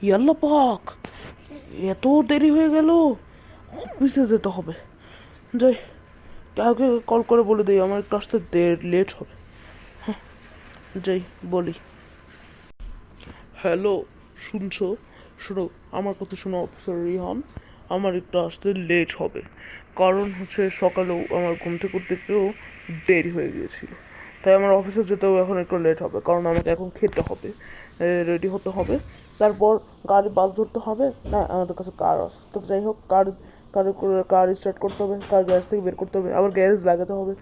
ইয়াল্লা পাক, এত দেরি হয়ে গেল, অফিসে যেতে হবে। যাই, কাউকে কল করে বলে দিই আমার একটু আসতে লেট হবে। হ্যাঁ, যাই বলি। হ্যালো, শুনছো? শোনো, আমার কথা শোনো অফিসার রিহান। আমার একটু আসতে লেট হবে, কারণ হচ্ছে সকালেও আমার ঘুম থেকে উঠতে একটু দেরি হয়ে গিয়েছিল। তাই আমার অফিসে যেতেও এখন একটু লেট হবে, কারণ আমাকে এখন খেতে হবে, রেডি হতে হবে, তারপর গাড়ি বাস ধরতে হবে। না, আমাদের কাছে কার আছে, তো যাই হোক, কার স্টার্ট করতে হবে, কার গ্যারেজ থেকে বের করতে হবে, আবার গ্যারেজ লাগাতে হবে,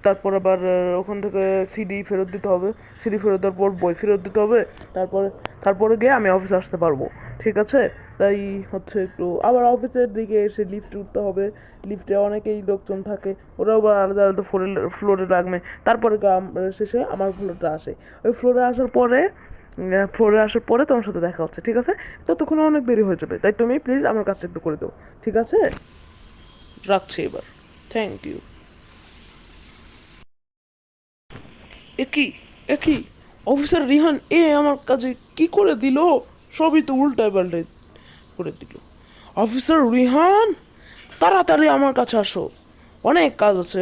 তারপর আবার ওখান থেকে সিডি ফেরত দিতে হবে, সিডি ফেরত দেওয়ার পর বই ফেরত দিতে হবে, তারপরে তারপরে গিয়ে আমি অফিসে আসতে পারবো। ঠিক আছে? তাই হচ্ছে একটু আবার অফিসের দিকে এসে লিফটে উঠতে হবে। লিফটে অনেকেই লোকজন থাকে, ওরাও আবার আলাদা আলাদা ফ্লোরে রাখবে। তারপরে শেষে আমার ফ্লোরটা আসে। ওই ফ্লোরে আসার পরে তোমার সাথে দেখা হচ্ছে, ঠিক আছে? ততক্ষণে অনেক দেরি হয়ে যাবে, তাই তুমি প্লিজ আমার কাজটা একটু করে দাও, ঠিক আছে? রাখছি এবার। Thank you. একই একই অফিসার রিহান আমার কাজে কি করে দিল? সবই তো উল্টায় পাল্টায় করে দিল। অফিসার রিহান, তাড়াতাড়ি আমার কাছে আসো, অনেক কাজ আছে।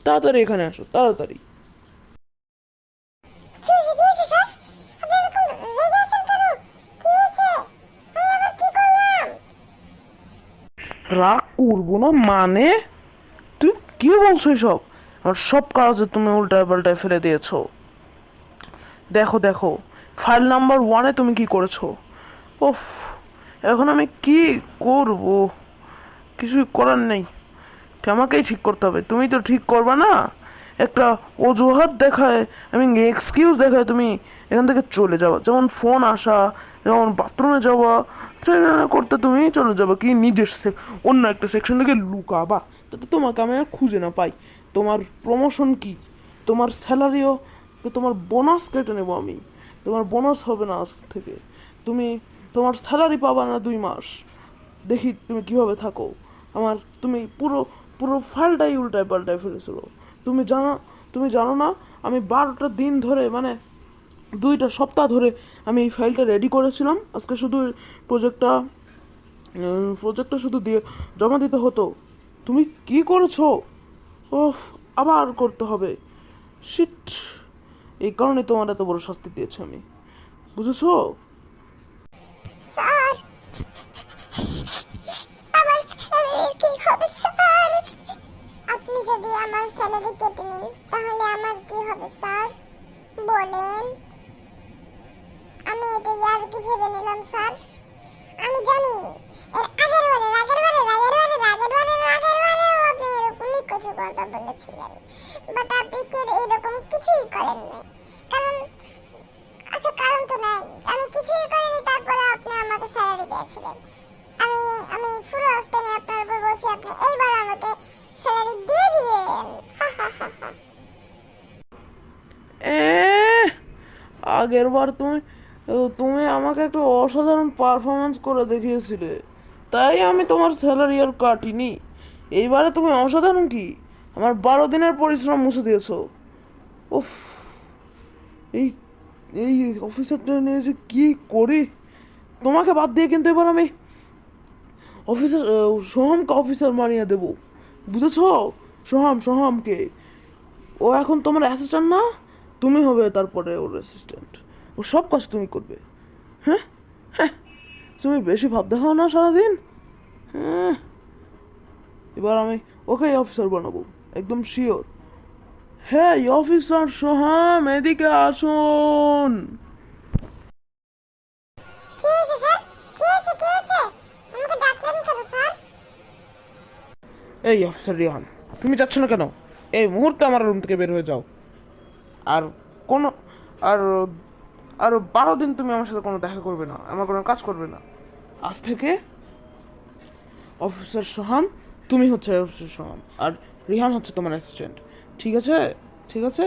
তাড়াতাড়ি এখানে আসো, তাড়াতাড়ি। রাগ করবো না মানে? তুই কি বলছো এসব? আর সব কাগজে তুমি উল্টায় পাল্টায় ফেলে দিয়েছো। দেখো দেখো, ফাইল নাম্বার 1-এ তুমি কি করেছো? ওফ, এখন আমি কি করব? কিছুই করার নেই, আমাকেই ঠিক করতে হবে। তুমি তো ঠিক করবা না। একটা অজুহাত দেখায়, আমি এক্সকিউজ দেখায় তুমি এখান থেকে চলে যাওয়া, যেমন ফোন আসা, যেমন বাথরুমে যাওয়া, সেটা করতে তুমি চলে যাবা কি নিজের অন্য একটা সেকশন থেকে লুকাবা, যাতে তোমাকে আমি আর খুঁজে না পাই। তোমার প্রমোশন কি, তোমার স্যালারিও, তোমার বোনাস কেটে নেবো আমি। তোমার বোনাস হবে না আজ থেকে। তুমি তোমার স্যালারি পাবা না 2 মাস। দেখি তুমি কিভাবে থাকো। তুমি পুরো পুরো ফাইলটাই উল্টায় পাল্টায় ফেলেছিল। তুমি জানো তুমি জানো না, আমি 12টা দিন ধরে, মানে 2টা সপ্তাহ ধরে আমি এই ফাইলটা রেডি করেছিলাম। আজকে শুধু প্রজেক্টটা প্রজেক্টটা শুধু দিয়ে জমা দিতে হতো। তুমি কি করেছো? ওফ, আবার করতে হবে। শিট, এই কারণে তোমার এত বড় শাস্তি দিয়েছি আমি, বুঝেছো? স্যার, আমার স্যালারি কি হবে স্যার? আপনি যদি আমার স্যালারি কেটে নেন তাহলে আমার কি হবে স্যার? বলেন। আমি এটা ইয়ার্কি ভেবে নিলাম স্যার। আমি জানি এর আগের বারে আপনি এরকমই কিছু কথা বলেছিলেন, বাট আপনি কি এরকম কিছুই করেননি। কারণ কারণ তো নাই, আমি কিছুই করিনি, তারপরে আপনি আমাকে স্যালারি দিয়েছিলেন। আমি আমি পুরো আস্থানে আপনার উপর বলছি, আপনি এইবার আমাকে স্যালারি দিয়ে দিবেন। এ আগের বার তুমি তুমি আমাকে একটা অসাধারণ পারফরমেন্স করে দেখিয়েছিলে, তাই আমি তোমার স্যালারি আর কাটিনি। এইবারে তুমি অসাধারণ কি, আমার 12 দিনের পরিশ্রম মুছে দিয়েছো। উফ, এই এই অফিসারটা নিয়ে যে কি করি। তোমাকে বাদ দিয়ে কিন্তু এবার আমি অফিসার সোহামকে অফিসার বানিয়ে দেবো, বুঝেছো? সোহামকে। ও এখন তোমার অ্যাসিস্ট্যান্ট না, তুমি হবে তারপরে ওর অ্যাসিস্ট্যান্ট। ও সব কাজ তুমি করবে। হ্যাঁ হ্যাঁ, তুমি বেশি ভাব দেখাও না সারাদিন। হ্যাঁ, এবার আমি ওকে অফিসার বানাবো, একদম শিওর। হ্যাঁ, অফিসার সোহাম, এদিকে আসুন। কি হয়েছে স্যার? কি হয়েছে? আমাকে ডাকলেন কেন স্যার? এই অফিসার রিহান, তুমি যাচ্ছ না কেন? এই মুহূর্তে আমার রুম থেকে বের হয়ে যাও। আর কোনো আর আর 12 দিন তুমি আমার সাথে কোনো দেখা করবে না, আমার কোনো কাজ করবে না। আজ থেকে অফিসার সোহাম, তুমি হচ্ছে অফিসার সোহাম, আর রিহান হচ্ছে তোমার অ্যাসিস্ট্যান্ট। ঠিক আছে? ঠিক আছে?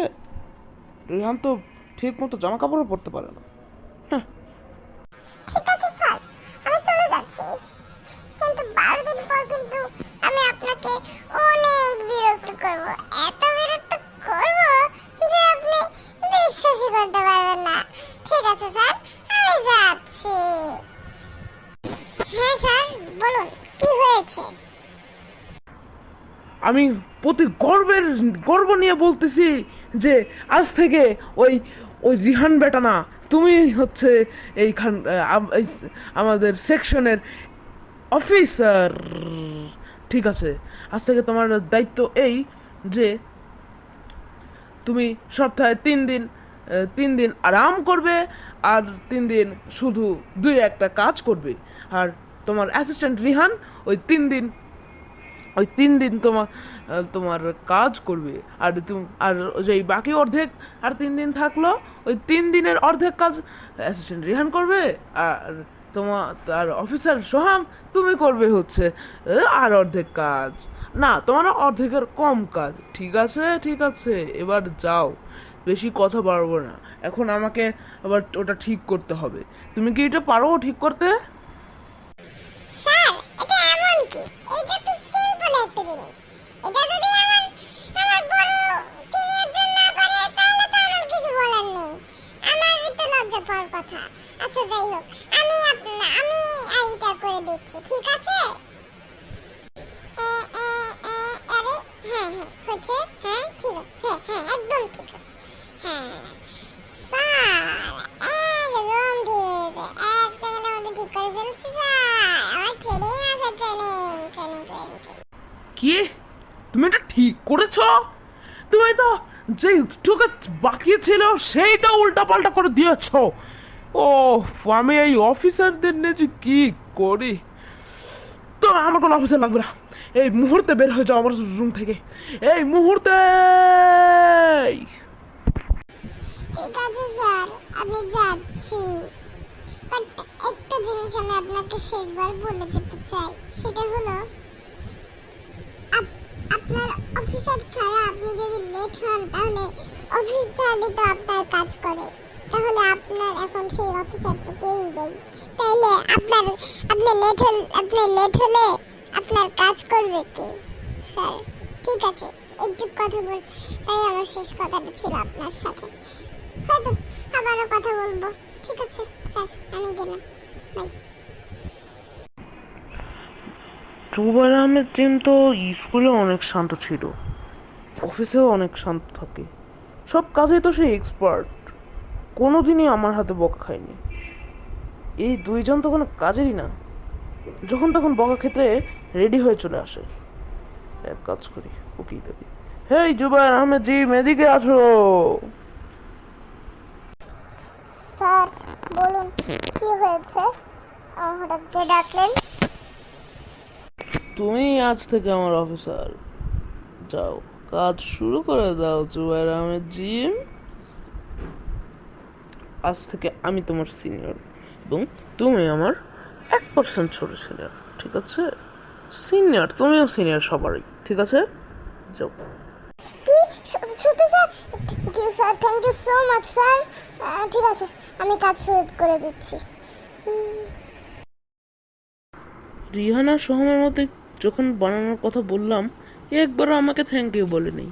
রিহান তো ঠিক মতো জামা কাপড়ও পরতে পারে না। হ্যাঁ। ঠিক আছে স্যার, আমি চলে যাচ্ছি, কিন্তু 12 দিন পর কিন্তু আমি আপনাকে অনেক বিরক্ত করব, এত বিরক্ত করব যে আপনি বিশ্বাসই করতে পারবেন না। ঠিক আছে স্যার, আমি যাচ্ছি। হয়েছে? আমি গর্ব নিয়ে বলতেছি যে আজ থেকে ওই ওই রিহান বেটা না, তুমি হচ্ছে আমাদের সেকশনের অফিসার। ঠিক আছে, আজ থেকে তোমার দায়িত্ব এই যে তুমি সপ্তাহে 3 দিন 3 দিন আরাম করবে, আর 3 দিন শুধু 2-1টা কাজ করবে। আর তোমার অ্যাসিস্ট্যান্ট রিহান ওই 3 দিন তোমার কাজ করবে। আর যেই বাকি অর্ধেক আর 3 দিন থাকলো, ওই 3 দিনের অর্ধেক কাজ অ্যাসিস্ট্যান্ট রিহান করবে। আর তোমার আর অফিসার সোহাম তুমি করবে হচ্ছে আর অর্ধেক কাজ। না, তোমার অর্ধেকের কম কাজ। ঠিক আছে, ঠিক আছে, এবার যাও, বেশি কথা বাড়বো না। এখন আমাকে আবার ওটা ঠিক করতে হবে। তুমি কি এটা পারো ঠিক করতে? স্যার, এটা এমন কি? এটা তো সিম্পল একটা জিনিস। এটা যদি আমার বড় সিনিয়র জন না পারে, তাহলে তো আমার কিছু বলার নেই। আমার তো লজ্জা পাওয়ার কথা। আচ্ছা, যাই হোক, আমি এইটা করে দিচ্ছি, ঠিক আছে? আরে হ্যাঁ হ্যাঁ, হচ্ছে, হ্যাঁ ঠিক আছে, হ্যাঁ একদম ঠিক আছে। হ্যাঁ স্যার, একদম ঠিক আছে। 1 সেকেন্ডের মধ্যে ঠিক করে ফেলছি স্যার। আমার ট্রেনিং আছে, ট্রেনিং। কি, তুমি এটা ঠিক করেছো? তুমি তো যেটুকু বাকি ছিল সেইটা উল্টা পাল্টা করে দিয়েছো। ও, আমি এই অফিসারদের নিয়ে যে কি করি। তো আমার কোনো অফিসার লাগবে না, এই মুহূর্তে বের হয়ে যাও আমার রুম থেকে, এই মুহূর্তে। ঠিক আছে স্যার, আমি যাচ্ছি। বাট একটা জিনিস আমি আপনাকে শেষবার বলে যেতে চাই, সেটা হলো আপনার অফিসার ছাড়া আপনি যদি লেট হন, তাহলে অফিসারই তো আপনার কাজ করে। তাহলে আপনার এখন সেই অফিসার তো কেই নেই। তাইলে আপনি লেট হলে আপনার কাজ করবে কে? স্যার, ঠিক আছে, একটু কথা বল, তাই আমার শেষ কথাটা ছিল আপনার সাথে। হয়তো আবারও কথা বলবো। ঠিক আছে স্যার, আমি গেলাম, বাই। জুবাইর আহমেদ টিম তো স্কুলে অনেক শান্ত ছিল, অফিসেও অনেক শান্ত থাকে, সব কাজেই তো সে এক্সপার্ট, কোনোদিনই আমার হাতে বকা খায়নি। এই দুইজন তো কোনো কাজেরই না, যখন তখন বকা ক্ষেত্রে রেডি হয়ে চলে আসে। এক কাজ করি, ওকেই দেবি। হেই জুবাইর আহমেদ জি, এদিকে আসো। স্যার বলুন, কি হয়েছে? হঠাৎ যে ডাকলেন? তুমি আজ থেকে আমার অফিসার, যাও কাজ শুরু করে দাও জুবাইর আহমেদ জি। আজ থেকে আমি তোমার সিনিয়র, এবং তুমি আমার 1% ছোট সিনিয়র। ঠিক আছে, সিনিয়র, তুমিও সিনিয়র সবারই। ঠিক আছে, যাও। কি সত্যি sir? Thank you sir, thank you so much sir. ঠিক আছে, আমি কাজ শুরু করে দিচ্ছি। রিহানা সোহামের মধ্যে যখন বানানোর কথা বললাম, একবারও আমাকে থ্যাংক ইউ বলেনি,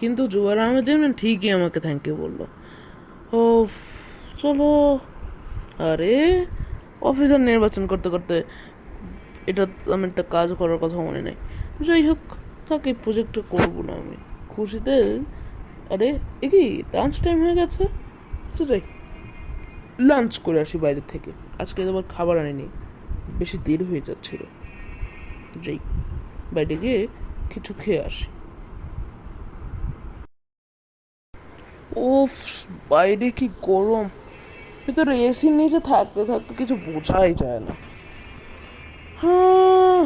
কিন্তু জুবাইর আহমেদ যেমন ঠিকই আমাকে থ্যাংক ইউ বললো। ও, চলো। আরে, অফিসার নির্বাচন করতে করতে এটা আমি একটা কাজ করার কথা মনে নেই। যাই হোক, তাকে প্রজেক্টটা করবো না আমি খুশিতে। আরে, এ কি লাঞ্চ টাইম হয়ে গেছে? আচ্ছা যাই, লাঞ্চ করে আসি বাইরে থেকে। আজকে আবার খাবার আনিনি, বেশি দেরি হয়ে যাচ্ছিল। যাই, বাইরে গিয়ে কিছু খেয়ে আসি। উফ, বাইরে কি গরম! ভিতরে এসির নিচে থাকতে থাকতে কিছু বোঝাই যায় না। হ্যাঁ,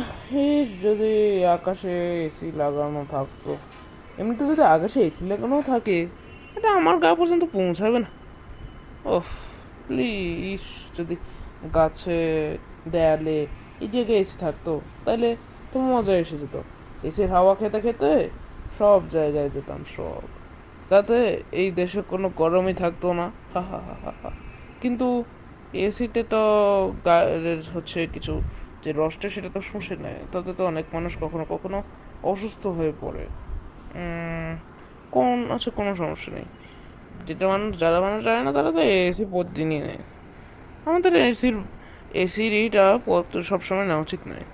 যদি আকাশে এসি লাগানো থাকতো। এমনিতে যদি আকাশে এসি লাগানো থাকে, এটা আমার গা পর্যন্ত পৌঁছাবে না। ওফ, প্লিজ, যদি গাছে, দেয়ালে এই জায়গায় এসি থাকতো, তাহলে তো মজা এসে যেত। এসির হাওয়া খেতে খেতে সব জায়গায় যেতাম, সব। তাতে এই দেশে কোনো গরমই থাকতো না। হা হা হা হা হা। কিন্তু এসিতে তো গায়ের হচ্ছে কিছু যে রসটা, সেটা তো শুষে নেয়, তাতে তো অনেক মানুষ কখনো কখনো অসুস্থ হয়ে পড়ে। কোনো সমস্যা নেই। যারা মানুষ জানে না, তারা তো এসি প্রতিদিনই নেয়। আমাদের এসির এইটা সবসময় নেওয়া উচিত নয়।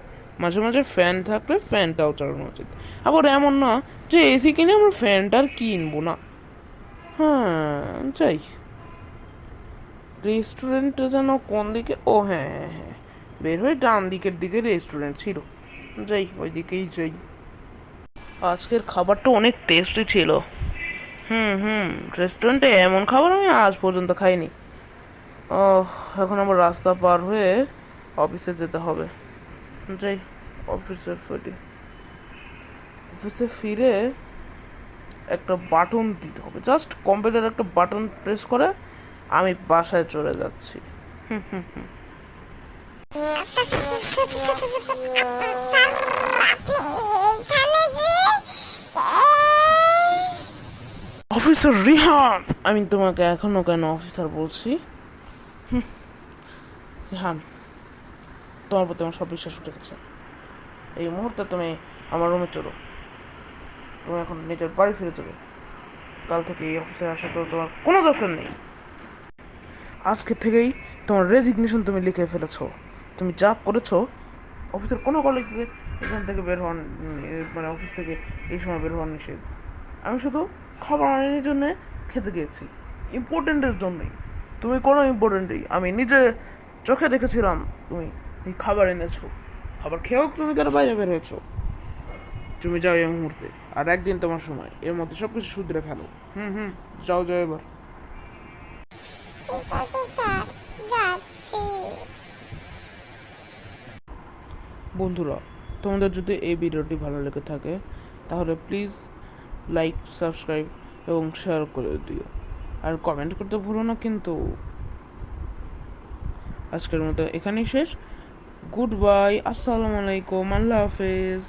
মাঝে মাঝে ফ্যান থাকলে ফ্যানটাও চালানো উচিত। আবার এমন না যে এসি কিনে আমরা ফ্যানটা আর কিনবো না। হ্যাঁ, যাই। রেস্টুরেন্টটা যেন কোন দিকে, ও হ্যাঁ হ্যাঁ হ্যাঁ, বের হয়ে ডান দিকের দিকে রেস্টুরেন্ট ছিল। যাই, ওই দিকেই যাই। আজকের খাবারটা অনেক টেস্টি ছিল। রেস্টুরেন্টে এমন খাবার আমি আজ পর্যন্ত খাইনি। ও, এখন আমার রাস্তা পার হয়ে অফিসে যেতে হবে। যাই, অফিসে ফিরে একটা বাটন দিতে হবে। জাস্ট কম্পিউটার একটা বাটন প্রেস করে আমি বাসায় চলে যাচ্ছি। অফিসার রিহান, আমি তোমাকে এখনো কেন অফিসার বলছি? রিহান, তোমার প্রতি আমার সব বিশ্বাস উঠে গেছে। এই মুহূর্তে তুমি আমার রুমে চলো। তুমি এখন নিজের বাড়ি ফিরে যাবে। কাল থেকে এই অফিসে আসা তো তোমার কোনো দরকার নেই। আজকে থেকেই তোমার রেজিগনেশন তুমি লিখে ফেলেছো। তুমি যা করেছো, অফিসের কোনো কলিগকে এখান থেকে বের হন, মানে অফিস থেকে এই সময় বের হওয়ার নিষেধ। আমি শুধু খাবার আনার জন্য খেতে গিয়েছি, ইম্পর্টেন্টের জন্যই। তুমি কোনো ইম্পর্টেন্টই, আমি নিজে চোখে দেখেছিলাম তুমি এই খাবার এনেছো। খাবার খেয়েও তুমি কেন বাইরে বের হয়েছো? তুমি যাও এই মুহূর্তে, আর একদিন তোমার সময়, এর মধ্যে সবকিছু শুধরে ফেলো। যাও যাও এবার। ঠিক আছে স্যার, যাচ্ছি। বন্ধুরা, তোমাদের যদি এই ভিডিওটি ভালো লেগে থাকে তাহলে প্লিজ লাইক, সাবস্ক্রাইব এবং শেয়ার করে দিও, আর কমেন্ট করতে ভুলো না কিন্তু। আজকের মতো এখানেই শেষ। গুড বাই, আসসালামু আলাইকুম, আল্লাহ হাফেজ।